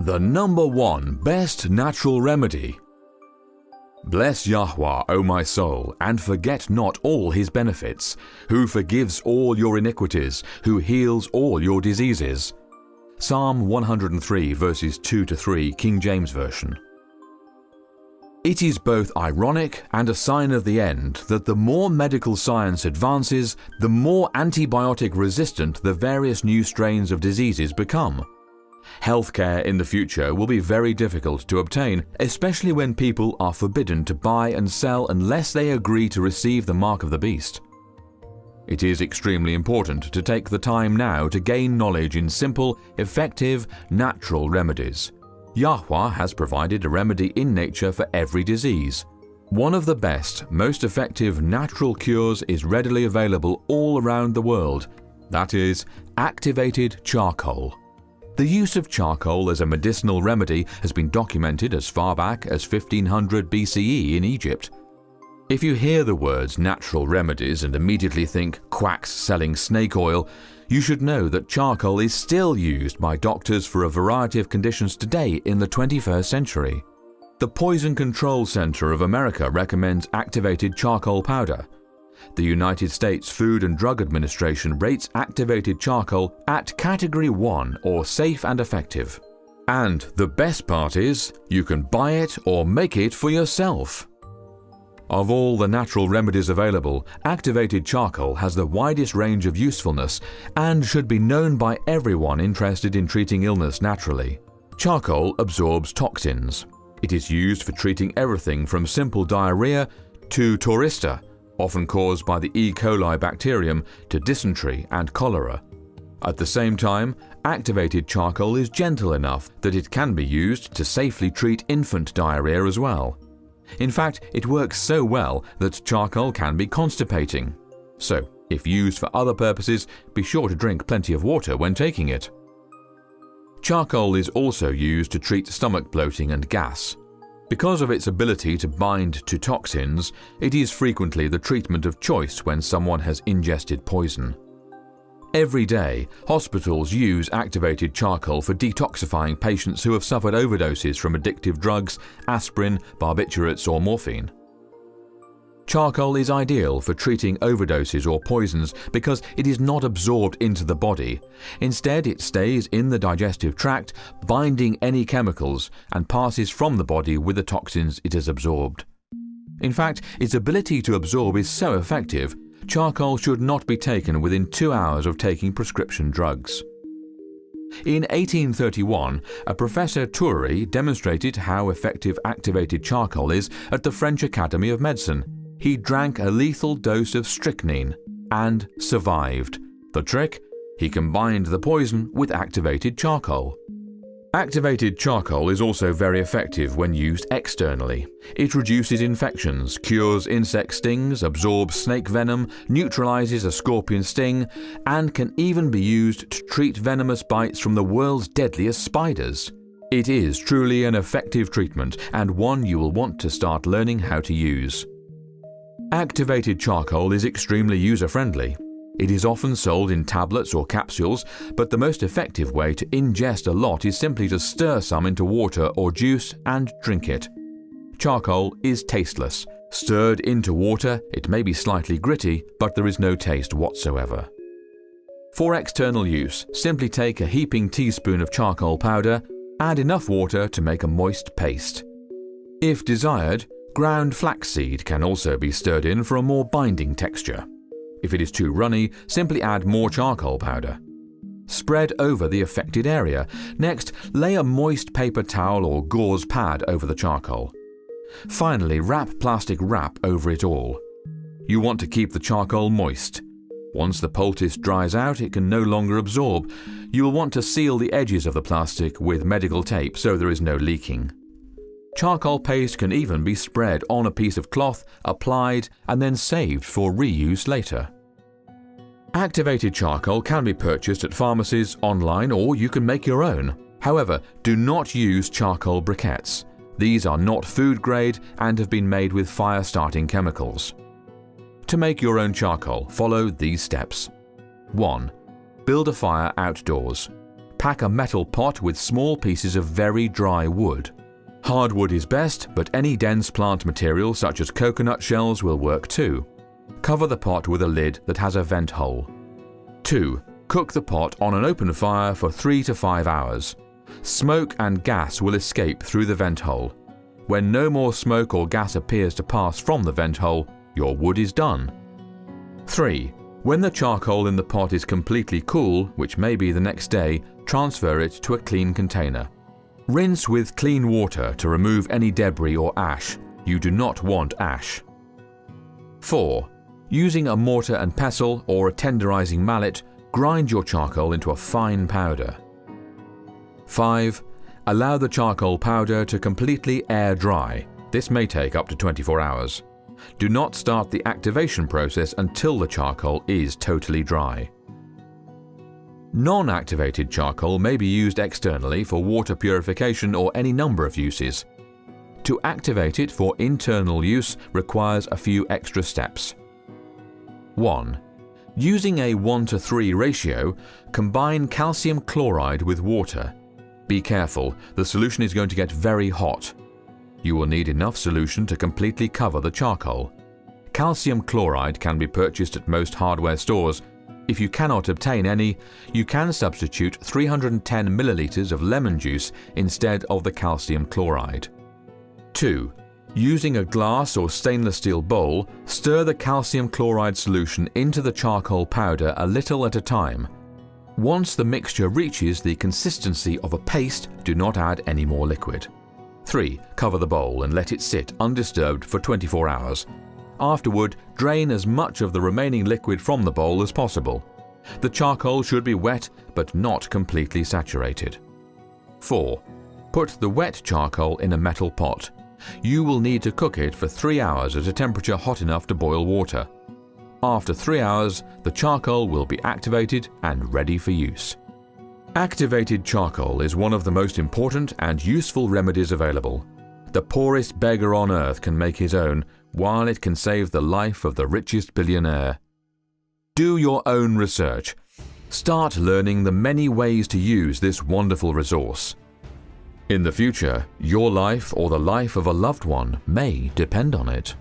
The number one best natural remedy. Bless Yahweh, O my soul, and forget not all His benefits, who forgives all your iniquities, who heals all your diseases. Psalm 103 verses 2-3, King James Version. It is both ironic and a sign of the end that the more medical science advances, the more antibiotic resistant the various new strains of diseases become. Healthcare in the future will be very difficult to obtain, especially when people are forbidden to buy and sell unless they agree to receive the mark of the beast. It is extremely important to take the time now to gain knowledge in simple, effective, natural remedies. Yahweh has provided a remedy in nature for every disease. One of the best, most effective natural cures is readily available all around the world. That is, activated charcoal. The use of charcoal as a medicinal remedy has been documented as far back as 1500 BCE in Egypt. If you hear the words natural remedies and immediately think quacks selling snake oil, you should know that charcoal is still used by doctors for a variety of conditions today in the 21st century. The Poison Control Center of America recommends activated charcoal powder. The United States Food and Drug Administration rates activated charcoal at Category 1 or safe and effective. And the best part is, you can buy it or make it for yourself. Of all the natural remedies available, activated charcoal has the widest range of usefulness and should be known by everyone interested in treating illness naturally. Charcoal absorbs toxins. It is used for treating everything from simple diarrhea to tourista, often caused by the E. coli bacterium, to dysentery and cholera. At the same time, activated charcoal is gentle enough that it can be used to safely treat infant diarrhea as well. In fact, it works so well that charcoal can be constipating. So, if used for other purposes, be sure to drink plenty of water when taking it. Charcoal is also used to treat stomach bloating and gas. Because of its ability to bind to toxins, it is frequently the treatment of choice when someone has ingested poison. Every day, hospitals use activated charcoal for detoxifying patients who have suffered overdoses from addictive drugs, aspirin, barbiturates or morphine. Charcoal is ideal for treating overdoses or poisons because it is not absorbed into the body. Instead, it stays in the digestive tract, binding any chemicals, and passes from the body with the toxins it has absorbed. In fact, its ability to absorb is so effective, charcoal should not be taken within 2 hours of taking prescription drugs. In 1831, a Professor Thury demonstrated how effective activated charcoal is at the French Academy of Medicine. He drank a lethal dose of strychnine and survived. The trick? He combined the poison with activated charcoal. Activated charcoal is also very effective when used externally. It reduces infections, cures insect stings, absorbs snake venom, neutralizes a scorpion sting, and can even be used to treat venomous bites from the world's deadliest spiders. It is truly an effective treatment and one you will want to start learning how to use. Activated charcoal is extremely user-friendly. It is often sold in tablets or capsules, but the most effective way to ingest a lot is simply to stir some into water or juice and drink it. Charcoal is tasteless. Stirred into water, it may be slightly gritty, but there is no taste whatsoever. For external use, simply take a heaping teaspoon of charcoal powder, add enough water to make a moist paste. If desired, ground flaxseed can also be stirred in for a more binding texture. If it is too runny, simply add more charcoal powder. Spread over the affected area. Next, lay a moist paper towel or gauze pad over the charcoal. Finally, wrap plastic wrap over it all. You want to keep the charcoal moist. Once the poultice dries out, it can no longer absorb. You will want to seal the edges of the plastic with medical tape so there is no leaking. Charcoal paste can even be spread on a piece of cloth, applied, and then saved for reuse later. Activated charcoal can be purchased at pharmacies, online, or you can make your own. However, do not use charcoal briquettes. These are not food grade and have been made with fire-starting chemicals. To make your own charcoal, follow these steps. 1. Build a fire outdoors. pack a metal pot with small pieces of very dry wood. Hardwood is best, but any dense plant material such as coconut shells will work too. Cover the pot with a lid that has a vent hole. 2. Cook the pot on an open fire for 3 to 5 hours. Smoke and gas will escape through the vent hole. When no more smoke or gas appears to pass from the vent hole, your wood is done. 3. When the charcoal in the pot is completely cool, which may be the next day, transfer it to a clean container. Rinse with clean water to remove any debris or ash. You do not want ash. 4. Using a mortar and pestle or a tenderizing mallet, grind your charcoal into a fine powder. 5. Allow the charcoal powder to completely air dry. This may take up to 24 hours. Do not start the activation process until the charcoal is totally dry. Non-activated charcoal may be used externally for water purification or any number of uses. To activate it for internal use requires a few extra steps. 1. Using a 1:3 ratio, combine calcium chloride with water. Be careful, the solution is going to get very hot. You will need enough solution to completely cover the charcoal. Calcium chloride can be purchased at most hardware stores. If you cannot obtain any, you can substitute 310 milliliters of lemon juice instead of the calcium chloride. 2. Using a glass or stainless steel bowl, stir the calcium chloride solution into the charcoal powder a little at a time. Once the mixture reaches the consistency of a paste, do not add any more liquid. 3. Cover the bowl and let it sit undisturbed for 24 hours. Afterward, drain as much of the remaining liquid from the bowl as possible. The charcoal should be wet but not completely saturated. 4. Put the wet charcoal in a metal pot. You will need to cook it for 3 hours at a temperature hot enough to boil water. After 3 hours, the charcoal will be activated and ready for use. Activated charcoal is one of the most important and useful remedies available. The poorest beggar on earth can make his own, while it can save the life of the richest billionaire. Do your own research. Start learning the many ways to use this wonderful resource. In the future, your life or the life of a loved one may depend on it.